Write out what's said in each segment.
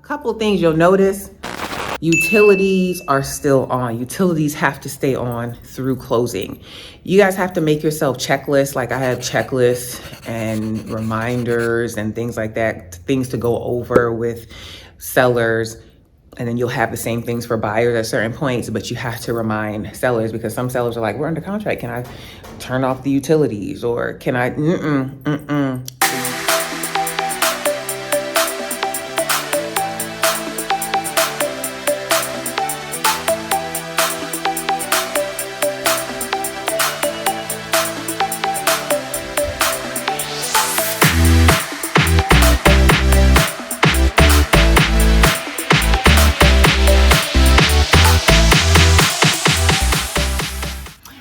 couple things you'll notice. Utilities are still on. Utilities have to stay on through closing. You guys have to make yourself checklists. Like I have checklists and reminders and things like that, things to go over with sellers. And then you'll have the same things for buyers at certain points, but you have to remind sellers because some sellers are like, we're under contract. Can I turn off the utilities? Or can I,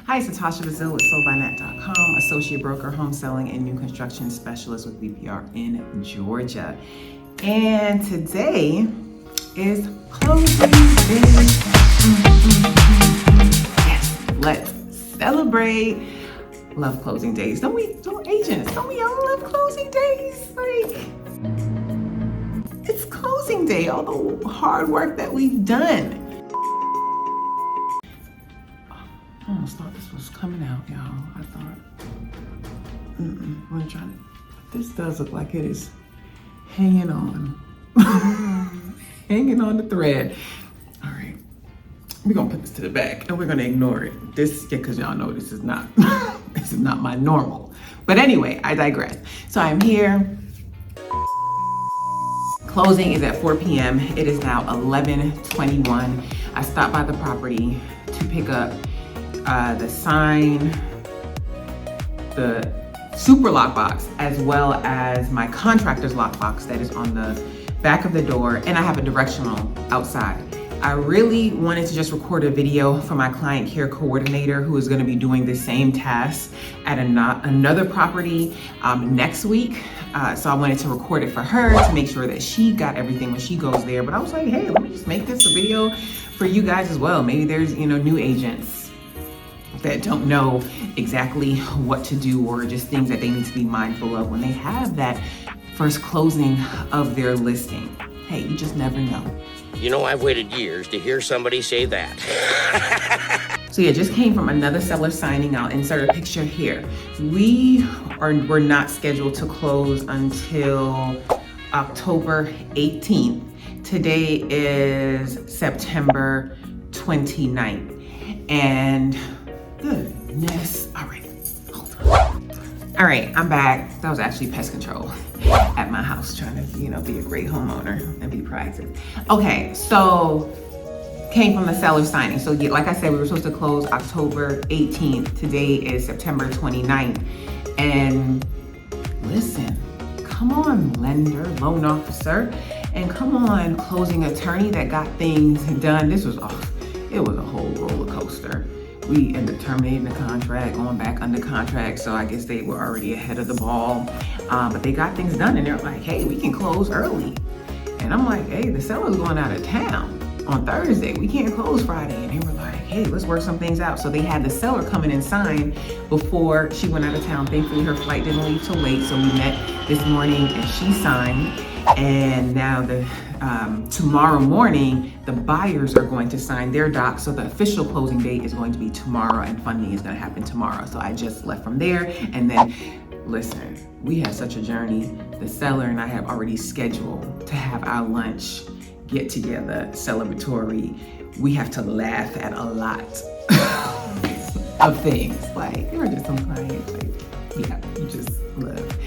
Hi, it's NATASHA Brazil with SoldByNet.com, associate broker, home selling, and new construction specialist with BPR in Georgia. And today is closing day. Yes, let's celebrate. Love closing days. Don't agents, don't we all love closing days? Like, it's closing day, all the hard work that we've done. I almost thought this was coming out, y'all. I thought, I'm trying to, this does look like it is hanging on. Hanging on the thread. All right, we're gonna put this to the back and we're gonna ignore it. This, yeah, cause y'all know this is not, this is not my normal. But anyway, I digress. So I'm here. Closing is at 4 p.m. It is now 11:21. I stopped by the property to pick up the sign, the super lockbox, as well as my contractor's lockbox that is on the back of the door, and I have a directional outside. I really wanted to just record a video for my client care coordinator who is going to be doing the same task at another property next week. So I wanted to record it for her to make sure that she got everything when she goes there. But I was like, hey, let me just make this a video for you guys as well. Maybe there's, new agents that don't know exactly what to do or just things that they need to be mindful of when they have that first closing of their listing. Hey, you just never know. I've waited years to hear somebody say that. So yeah, just came from another seller signing. I'll insert a picture here. We're not scheduled to close until October 18th. Today is September 29th. And goodness, all right, hold on. All right, I'm back. That was actually pest control at my house, trying to, be a great homeowner and be proactive. Okay, so came from the seller signing. So yeah, like I said, we were supposed to close October 18th. Today is September 29th. And listen, come on, lender, loan officer, and come on, closing attorney that got things done. It was a whole roller coaster. We ended up terminating the contract, going back under contract. So I guess they were already ahead of the ball. But they got things done and they're like, hey, we can close early. And I'm like, hey, the seller's going out of town on Thursday. We can't close Friday. And they were like, hey, let's work some things out. So they had the seller come in and sign before she went out of town. Thankfully, her flight didn't leave till late. So we met this morning and she signed. And now tomorrow morning, the buyers are going to sign their docs. So the official closing date is going to be tomorrow and funding is going to happen tomorrow. So I just left from there. And then, listen, we had such a journey. The seller and I have already scheduled to have our lunch get together, celebratory. We have to laugh at a lot of things. Like, there are just some clients, you just love.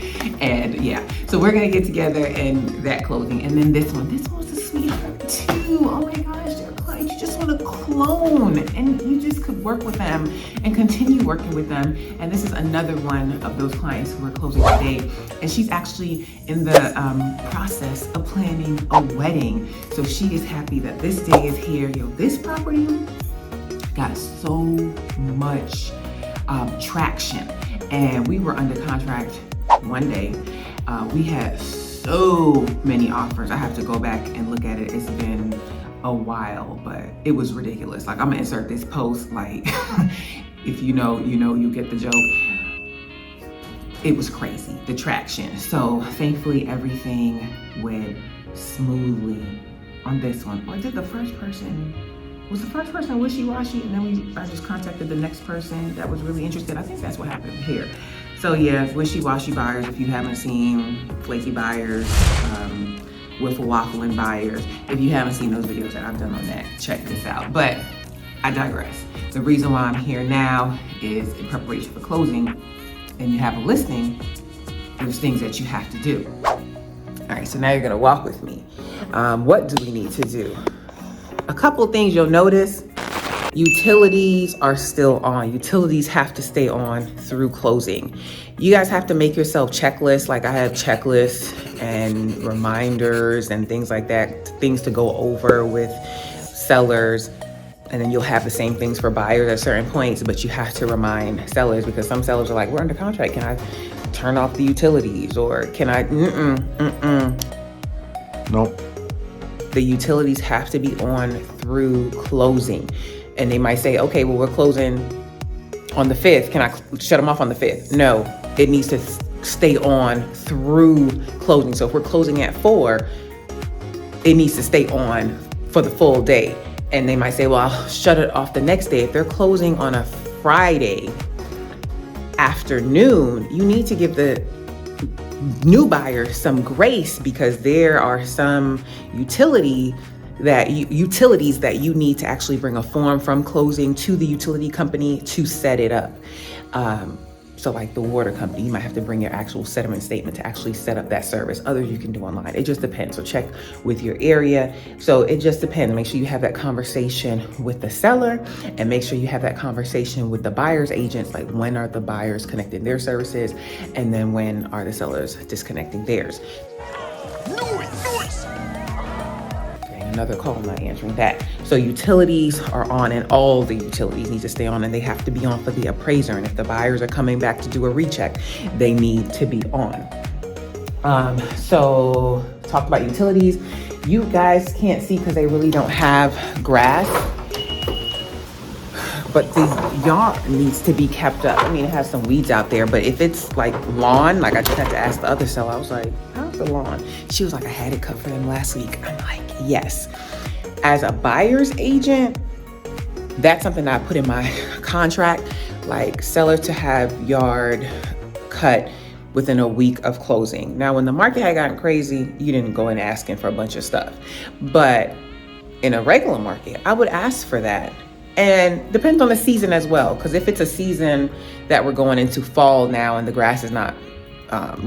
And yeah, so we're gonna get together and that closing. And then this one's a sweetheart too. Oh my gosh, they're clients you just want to clone and you just could work with them and continue working with them. And this is another one of those clients who are closing today. And she's actually in the process of planning a wedding. So she is happy that this day is here. This property got so much traction. And we were under contract one day. We had so many offers. I have to go back and look at it. It's been a while, but it was ridiculous. Like, I'm gonna insert this post, like, if you know, you get the joke. It was crazy, the traction. So thankfully everything went smoothly on this one. Or did the first person, was the first person wishy-washy, and then I just contacted the next person that was really interested? I think that's what happened here. So yeah, wishy-washy buyers, if you haven't seen flaky buyers, with waffling buyers, if you haven't seen those videos that I've done on that, check this out. But I digress. The reason why I'm here now is in preparation for closing, and you have a listing, there's things that you have to do. All right, so now you're gonna walk with me. What do we need to do? A couple things you'll notice. Utilities are still on. Utilities have to stay on through closing. You guys have to make yourself checklists. Like I have checklists and reminders and things like that, things to go over with sellers. And then you'll have the same things for buyers at certain points, but you have to remind sellers, because some sellers are like, we're under contract. Can I turn off the utilities? Or can I, Nope. The utilities have to be on through closing. And they might say, okay, well, we're closing on the 5th. Can I shut them off on the 5th? No, it needs to stay on through closing. So if we're closing at 4, it needs to stay on for the full day. And they might say, well, I'll shut it off the next day. If they're closing on a Friday afternoon, you need to give the new buyer some grace, because there are some utilities that you need to actually bring a form from closing to the utility company to set it up. So like the water company, you might have to bring your actual settlement statement to actually set up that service. Others you can do online. It just depends. So check with your area. So it just depends. Make sure you have that conversation with the seller, and make sure you have that conversation with the buyer's agents. Like, when are the buyers connecting their services? And then when are the sellers disconnecting theirs? Another call, I'm not answering that. So utilities are on, and all the utilities need to stay on, and they have to be on for the appraiser. And if the buyers are coming back to do a recheck, they need to be on. So talk about utilities. You guys can't see because they really don't have grass, but the yard needs to be kept up. I mean, it has some weeds out there, but if it's like lawn, like I just had to ask the other seller, I was like, how's the lawn? She was like, I had it cut for them last week. I'm like, yes. As a buyer's agent, that's something that I put in my contract, like seller to have yard cut within a week of closing. Now, when the market had gotten crazy, you didn't go in asking for a bunch of stuff. But in a regular market, I would ask for that. And depends on the season as well, because if it's a season that we're going into fall now and the grass is not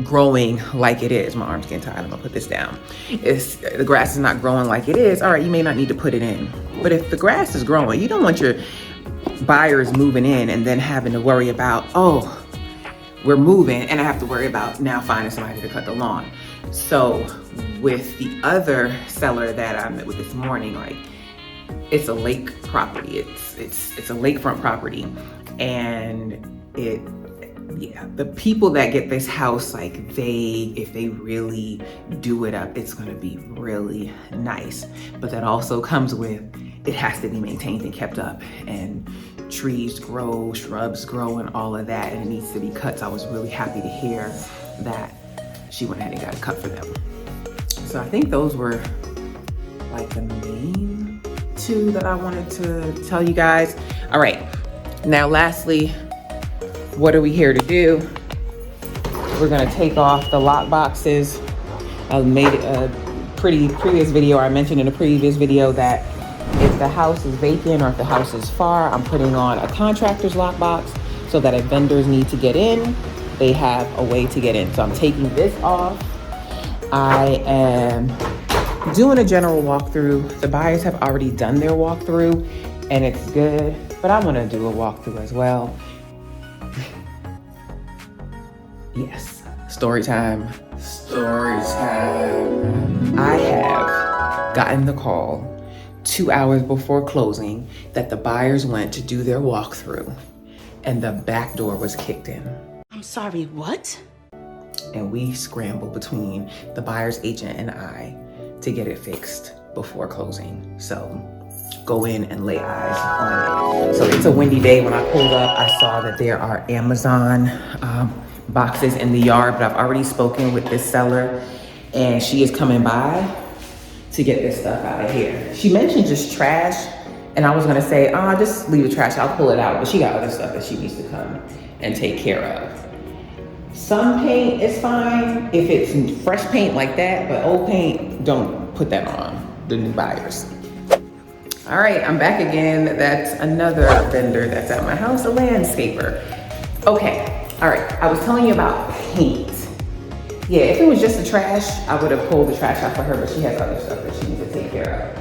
growing like it is, my arm's getting tired, I'm gonna put this down. If the grass is not growing like it is, all right, you may not need to put it in. But if the grass is growing, you don't want your buyers moving in and then having to worry about, oh, we're moving and I have to worry about now finding somebody to cut the lawn. So with the other seller that I met with this morning, like, it's a lake property. It's a lakefront property, and the people that get this house, like, if they really do it up, it's gonna be really nice. But that also comes with, it has to be maintained and kept up, and trees grow, shrubs grow, and all of that, and it needs to be cut. So I was really happy to hear that she went ahead and got it cut for them. So I think those were like the main two that I wanted to tell you guys. All right, now lastly, what are we here to do? We're gonna take off the lock boxes. I made a previous video, I mentioned in a previous video that if the house is vacant or if the house is far, I'm putting on a contractor's lockbox so that if vendors need to get in, they have a way to get in. So I'm taking this off. I am doing a general walkthrough. The buyers have already done their walkthrough and it's good, but I wanna do a walkthrough as well. Yes, story time. Story time. I have gotten the call 2 hours before closing that the buyers went to do their walkthrough and the back door was kicked in. I'm sorry, what? And we scrambled between the buyer's agent and I to get it fixed before closing. So go in and lay eyes on it. So it's a windy day. When I pulled up, I saw that there are Amazon boxes in the yard, but I've already spoken with this seller and she is coming by to get this stuff out of here. She mentioned just trash, and I was gonna say, just leave the trash, I'll pull it out, but she got other stuff that she needs to come and take care of. Some paint is fine if it's fresh paint like that, but old paint, don't put that on the new buyers. All right, I'm back again. That's another vendor that's at my house, a landscaper. Okay, all right, I was telling you about paint. Yeah, if it was just the trash, I would have pulled the trash out for her, but she has other stuff that she needs to take care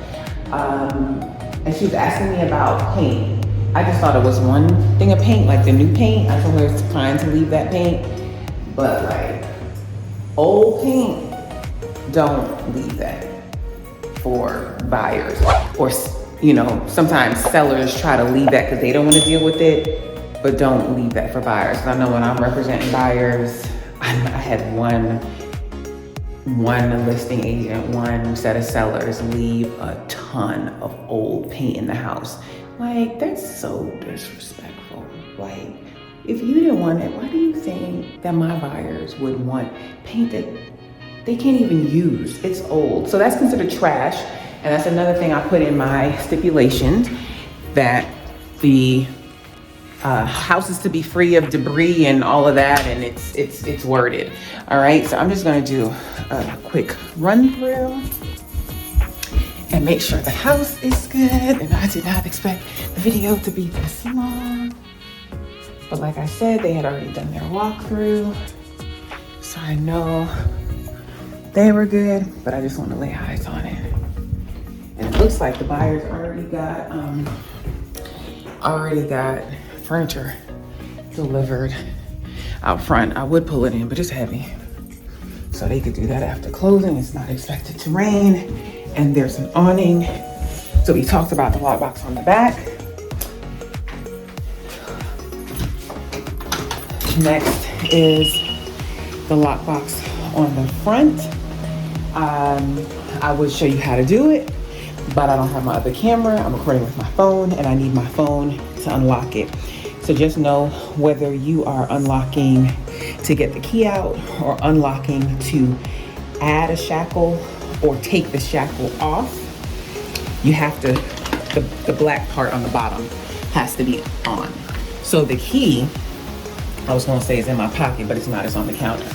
of. And she was asking me about paint. I just thought it was one thing of paint, like the new paint. I told her it's fine to leave that paint, but like old paint, don't leave that for buyers. Or, you know, sometimes sellers try to leave that because they don't want to deal with it, but don't leave that for buyers. I know when I'm representing buyers, I had one listing agent, one set of sellers leave a ton of old paint in the house. Like, that's so disrespectful. Like, if you didn't want it, why do you think that my buyers would want paint that they can't even use? It's old. So that's considered trash. And that's another thing I put in my stipulations, that the house is to be free of debris and all of that, and it's worded. All right, so I'm just gonna do a quick run through and make sure the house is good. And I did not expect the video to be this long, but like I said, they had already done their walkthrough, so I know they were good, but I just want to lay eyes on it. And it looks like the buyers already got furniture delivered out front. I would pull it in, but it's heavy, so they could do that after closing. It's not expected to rain, and there's an awning. So we talked about the lockbox on the back. Next is the lockbox on the front. I would show you how to do it, but I don't have my other camera. I'm recording with my phone, and I need my phone to unlock it. So just know, whether you are unlocking to get the key out or unlocking to add a shackle or take the shackle off, you have to, the black part on the bottom has to be on. So the key, I was gonna say, is in my pocket, but it's not, it's on the counter,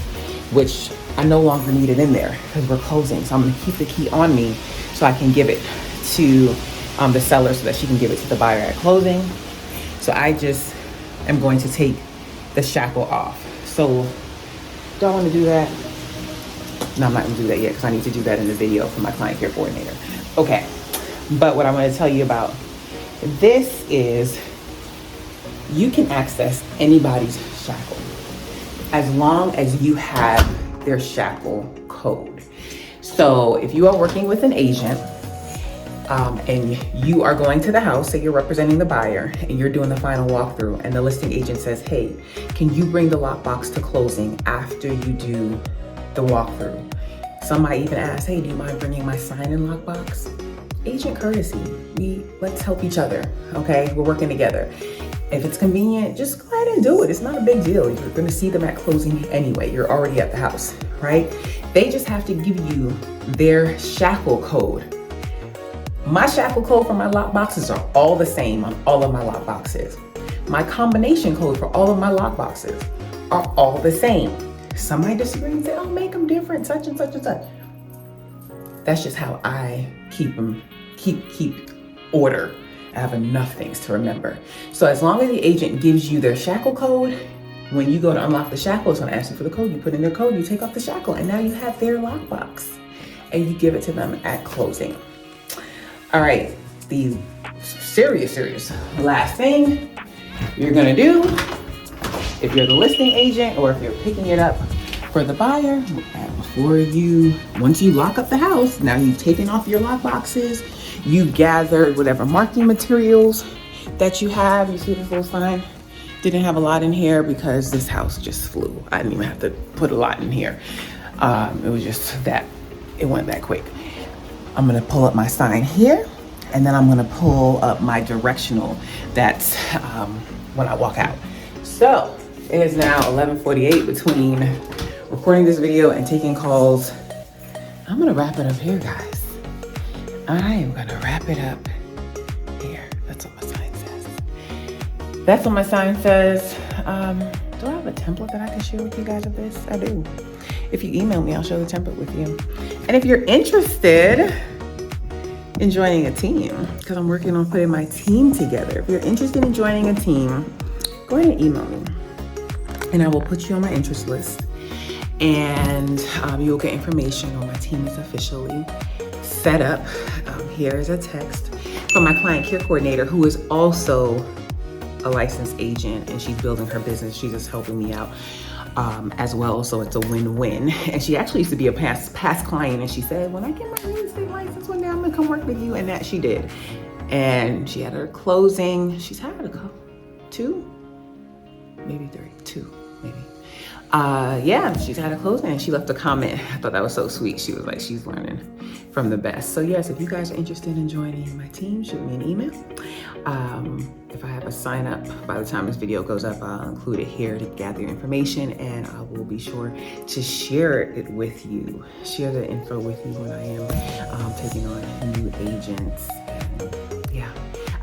which I no longer need it in there because we're closing. So I'm gonna keep the key on me so I can give it to the seller so that she can give it to the buyer at closing. So I just am going to take the shackle off. So do I want to do that? No, I'm not gonna do that yet because I need to do that in the video for my client care coordinator. Okay, but what I'm going to tell you about this is you can access anybody's shackle as long as you have their shackle code. So if you are working with an agent, and you are going to the house, say you're representing the buyer and you're doing the final walkthrough, and the listing agent says, hey, can you bring the lockbox to closing after you do the walkthrough? Some might even ask, hey, do you mind bringing my sign-in lockbox? Agent courtesy, let's help each other, okay? We're working together. If it's convenient, just go ahead and do it. It's not a big deal. You're gonna see them at closing anyway. You're already at the house, right? They just have to give you their shackle code. My shackle code for my lock boxes are all the same on all of my lock boxes. My combination code for all of my lock boxes are all the same. Some might disagree and say, oh, make them different, such and such and such. That's just how I keep them, keep order. I have enough things to remember. So as long as the agent gives you their shackle code, when you go to unlock the shackle, it's gonna ask you for the code. You put in their code, you take off the shackle, and now you have their lockbox, and you give it to them at closing. All right, the serious last thing you're gonna do, if you're the listing agent or if you're picking it up for the buyer, once you lock up the house, now you've taken off your lock boxes, you've gathered whatever marking materials that you have. You see this little sign? Didn't have a lot in here because this house just flew. I didn't even have to put a lot in here. It was just that, it went that quick. I'm gonna pull up my sign here, and then I'm gonna pull up my directional that's when I walk out. So it is now 11:48 between recording this video and taking calls. I'm gonna wrap it up here, guys. I am gonna wrap it up here. That's what my sign says. That's what my sign says. Do I have a template that I can share with you guys of this? I do. If you email me, I'll share the template with you. And if you're interested in joining a team, because I'm working on putting my team together. If you're interested in joining a team, go ahead and email me and I will put you on my interest list. And you'll get information on my team is officially set up. Here's a text from my client care coordinator, who is also a licensed agent, and she's building her business. She's just helping me out as well. So it's a win-win. And she actually used to be a past client, and she said, when I get my real estate license one day, I'm gonna come work with you. And that she did. And she had her closing. She's had a couple, two, maybe three, two, maybe. Yeah, she's had a closing and she left a comment. I thought that was so sweet. She was like, she's learning from the best. So yes, if you guys are interested in joining my team, shoot me an email. If I have a sign up by the time this video goes up, I'll include it here to gather your information, and I will be sure to share it with you. Share the info with you when I am taking on new agents. And yeah.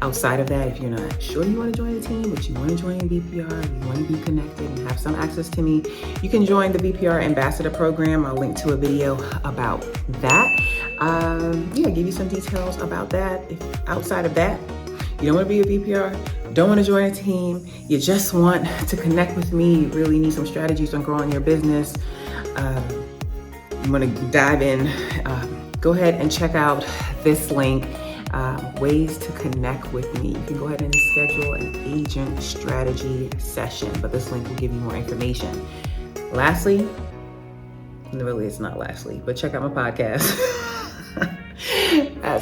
Outside of that, if you're not sure you want to join the team, but you want to join a VPR, you want to be connected and have some access to me, you can join the VPR Ambassador Program. I'll link to a video about that. Yeah, give you some details about that. If outside of that, you don't want to be a VPR, don't want to join a team, you just want to connect with me, you really need some strategies on growing your business, you want to dive in, go ahead and check out this link. Ways to connect with me. You can go ahead and schedule an agent strategy session, but this link will give you more information. Lastly, really it's not lastly, but check out my podcast.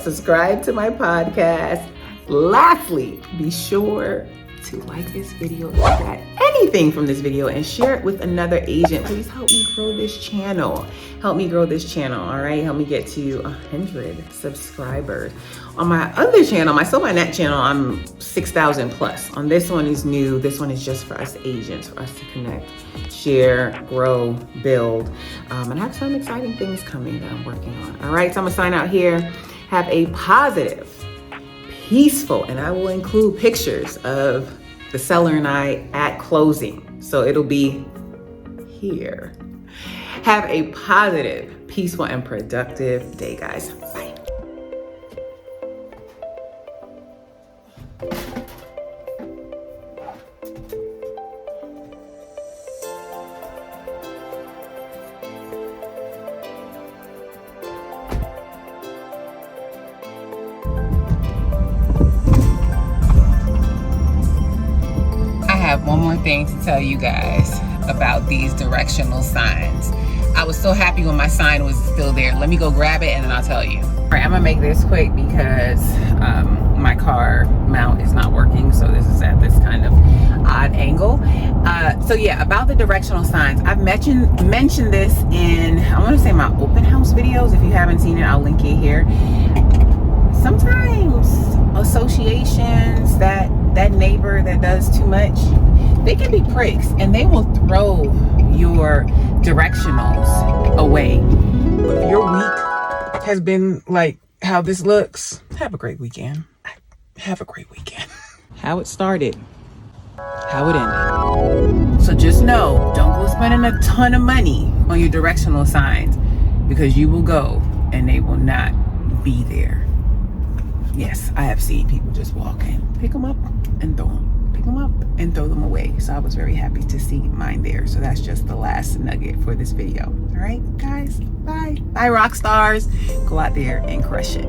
Subscribe to my podcast. Lastly, be sure to like this video if you got anything from this video and share it with another agent. Please help me grow this channel. Help me grow this channel, all right? Help me get to 100 subscribers. On my other channel, my Sell by Nat channel, I'm 6,000 plus. On this one is new. This one is just for us agents, for us to connect, share, grow, build. And I have some exciting things coming that I'm working on. All right, so I'm gonna sign out here. Have a positive, peaceful, and I will include pictures of the seller and I at closing. So it'll be here. Have a positive, peaceful, and productive day, guys. Bye. One more thing to tell you guys about these directional signs. I was so happy when my sign was still there. Let me go grab it and then I'll tell you. All right, I'm gonna make this quick because my car mount is not working. So this is at this kind of odd angle. So yeah, about the directional signs. I've mentioned this in, I wanna say my open house videos. If you haven't seen it, I'll link it here. Sometimes associations, that neighbor that does too much, they can be pricks and they will throw your directionals away. But if your week has been like how this looks, have a great weekend. Have a great weekend. How it started, how it ended. So just know, don't go spending a ton of money on your directional signs, because you will go and they will not be there. Yes, I have seen people just walk in, pick them up and throw them, pick them up and throw them away. So I was very happy to see mine there. So that's just the last nugget for this video. All right, guys, bye. Bye, rock stars. Go out there and crush it.